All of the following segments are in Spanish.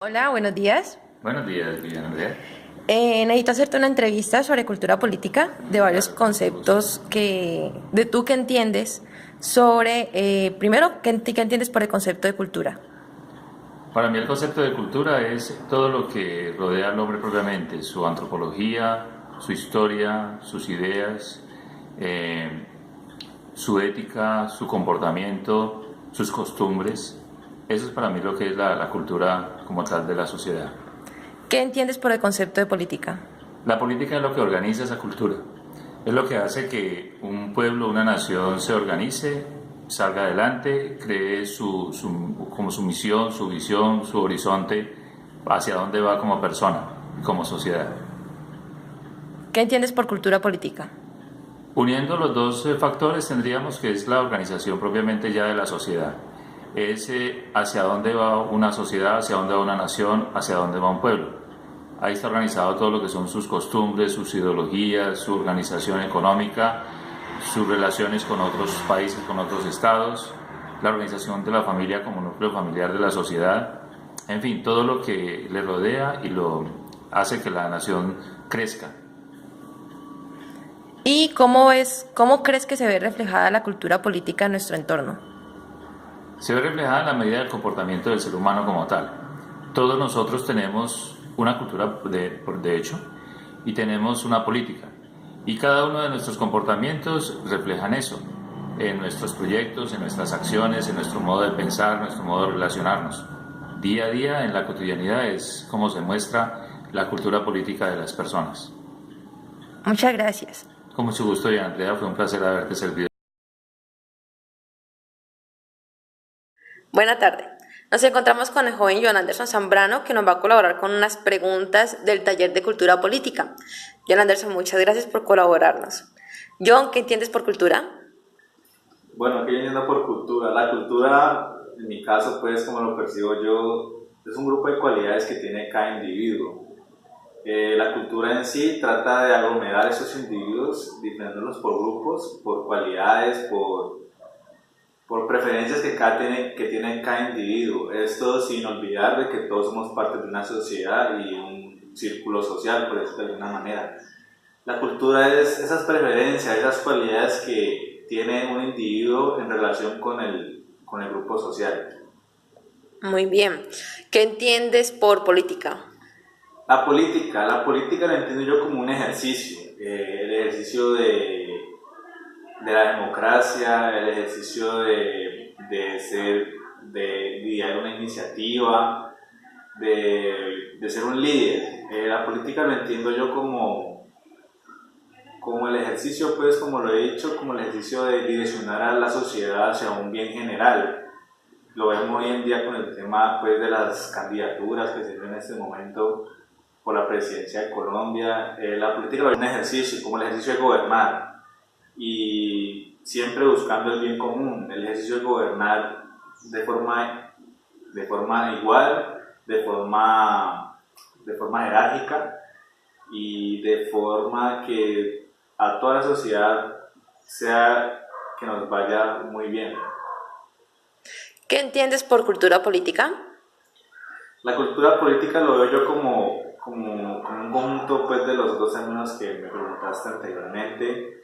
Hola, buenos días. Buenos días, Viviana Andrea. Necesito hacerte una entrevista sobre cultura política de varios Claro, con mucho gusto. conceptos de tú que entiendes sobre, primero, ¿qué entiendes por el concepto de cultura? Para mí el concepto de cultura es todo lo que rodea al hombre propiamente, su antropología, su historia, sus ideas, eh, su ética, su comportamiento, sus costumbres. Eso es para mí lo que es la cultura como tal de la sociedad. ¿Qué entiendes por el concepto de política? La política es lo que organiza esa cultura. Es lo que hace que un pueblo, una nación se organice, salga adelante, cree como su misión, su visión, su horizonte, hacia dónde va como persona, como sociedad. ¿Qué entiendes por cultura política? Uniendo los dos factores tendríamos que es la organización propiamente ya de la sociedad. Es hacia dónde va una sociedad, hacia dónde va una nación, hacia dónde va un pueblo. Ahí está organizado todo lo que son sus costumbres, sus ideologías, su organización económica, sus relaciones con otros países, con otros estados, la organización de la familia como núcleo familiar de la sociedad, en fin, todo lo que le rodea y lo hace que la nación crezca. ¿Y cómo crees que se ve reflejada la cultura política en nuestro entorno? Se ve reflejada en la medida del comportamiento del ser humano como tal. Todos nosotros tenemos una cultura de hecho y tenemos una política. Y cada uno de nuestros comportamientos reflejan eso, en nuestros proyectos, en nuestras acciones, en nuestro modo de pensar, nuestro modo de relacionarnos. Día a día, en la cotidianidad, es como se muestra la cultura política de las personas. Muchas gracias. Con mucho gusto, Diana Andrea, fue un placer haberte servido. Buena tarde. Nos encontramos con el joven John Anderson Zambrano, que nos va a colaborar con unas preguntas del taller de cultura política. John Anderson, muchas gracias por colaborarnos. John, ¿qué entiendes por cultura? Bueno, ¿qué yo entiendo por cultura? La cultura, en mi caso, pues, como lo percibo yo, es un grupo de cualidades que tiene cada individuo. La cultura en sí trata de aglomerar esos individuos, diferenciarlos por grupos, por cualidades, por preferencias que tiene cada individuo. Esto sin olvidar de que todos somos parte de una sociedad y un círculo social, por decirlo de alguna manera. La cultura es esas preferencias, esas cualidades que tiene un individuo en relación con el grupo social. Muy bien. ¿Qué entiendes por política? La política la entiendo yo como un ejercicio, el ejercicio de la democracia, el ejercicio de liderar una iniciativa, de ser un líder. La política lo entiendo yo como el ejercicio, pues, como lo he dicho, como el ejercicio de direccionar a la sociedad hacia un bien general. Lo vemos hoy en día con el tema, pues, de las candidaturas que se ven en este momento por la presidencia de Colombia. La política es un ejercicio, como el ejercicio de gobernar, y siempre buscando el bien común, el ejercicio de gobernar de forma igual, de forma jerárquica y de forma que a toda la sociedad sea que nos vaya muy bien. ¿Qué entiendes por cultura política? La cultura política lo veo yo como un conjunto, pues, de los dos términos que me preguntaste anteriormente,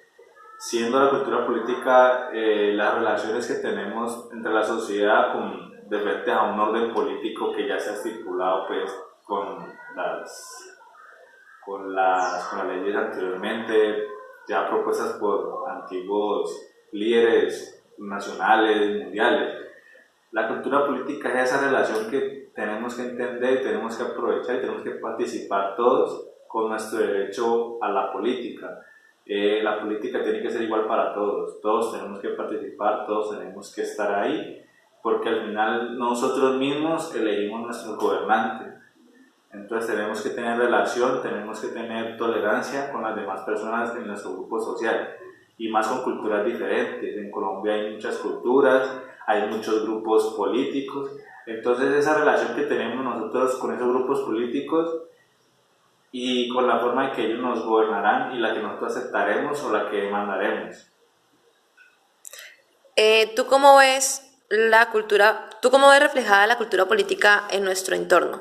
siendo la cultura política las relaciones que tenemos entre la sociedad de frente a un orden político que ya se ha estipulado, pues, con las leyes anteriormente, ya propuestas por antiguos líderes nacionales, mundiales. La cultura política es esa relación que tenemos que entender, tenemos que aprovechar y tenemos que participar todos con nuestro derecho a la política. La política tiene que ser igual para todos, todos tenemos que participar, todos tenemos que estar ahí, porque al final nosotros mismos elegimos nuestros gobernantes. Entonces tenemos que tener relación, tenemos que tener tolerancia con las demás personas en nuestro grupo social y más con culturas diferentes. En Colombia hay muchas culturas, hay muchos grupos políticos, entonces esa relación que tenemos nosotros con esos grupos políticos y con la forma en que ellos nos gobernarán y la que nosotros aceptaremos o la que demandaremos. ¿Tú cómo ves reflejada la cultura política en nuestro entorno?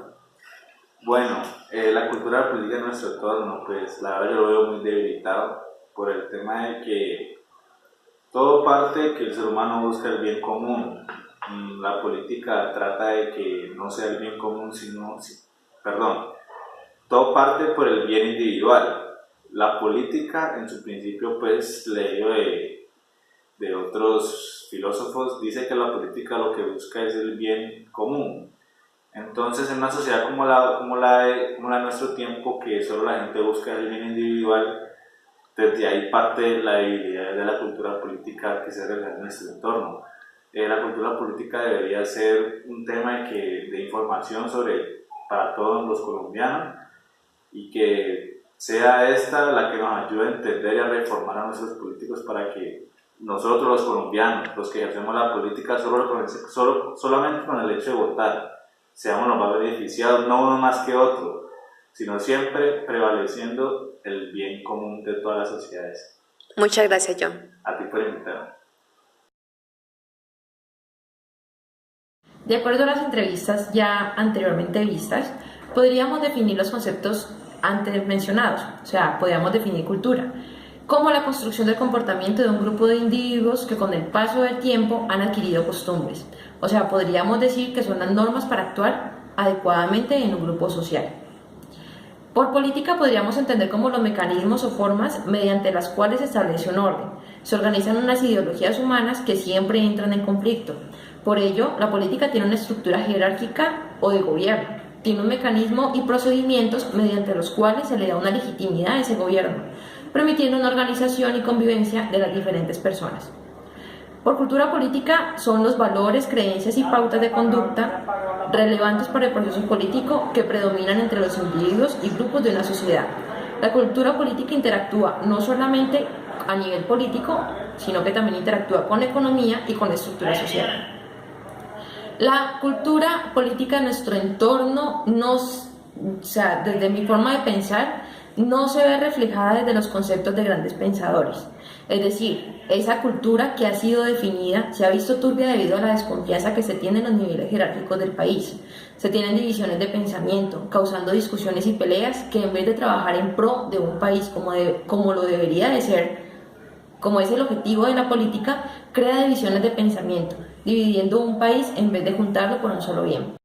Bueno, la cultura política en nuestro entorno, pues la verdad yo lo veo muy debilitado por el tema de que todo parte de que el ser humano busca el bien común. La política trata de que no sea el bien común, perdón, todo parte por el bien individual. La política, en su principio, pues leído de otros filósofos, dice que la política lo que busca es el bien común. Entonces, en una sociedad como la de nuestro tiempo, que solo la gente busca el bien individual, desde ahí parte la debilidad de la cultura política que se realiza en nuestro entorno. La cultura política debería ser un tema de información para todos los colombianos, y que sea esta la que nos ayude a entender y a reformar a nuestros políticos para que nosotros los colombianos, los que ejercemos la política solamente con el hecho de votar, seamos los más beneficiados, no uno más que otro, sino siempre prevaleciendo el bien común de todas las sociedades. Muchas gracias, John. A ti por invitarme. De acuerdo a las entrevistas ya anteriormente vistas, podríamos definir los conceptos antes mencionados, o sea, podríamos definir cultura como la construcción del comportamiento de un grupo de individuos que con el paso del tiempo han adquirido costumbres. O sea, podríamos decir que son las normas para actuar adecuadamente en un grupo social. Por política podríamos entender como los mecanismos o formas mediante las cuales se establece un orden. Se organizan unas ideologías humanas que siempre entran en conflicto. Por ello, la política tiene una estructura jerárquica o de gobierno. Tiene un mecanismo y procedimientos mediante los cuales se le da una legitimidad a ese gobierno, permitiendo una organización y convivencia de las diferentes personas. Por cultura política son los valores, creencias y pautas de conducta relevantes para el proceso político que predominan entre los individuos y grupos de una sociedad. La cultura política interactúa no solamente a nivel político, sino que también interactúa con la economía y con la estructura social. La cultura política de nuestro entorno desde mi forma de pensar, no se ve reflejada desde los conceptos de grandes pensadores. Es decir, esa cultura que ha sido definida se ha visto turbia debido a la desconfianza que se tiene en los niveles jerárquicos del país. Se tienen divisiones de pensamiento, causando discusiones y peleas que en vez de trabajar en pro de un país como lo debería de ser, como es el objetivo de la política, crea divisiones de pensamiento, dividiendo un país en vez de juntarlo por un solo bien.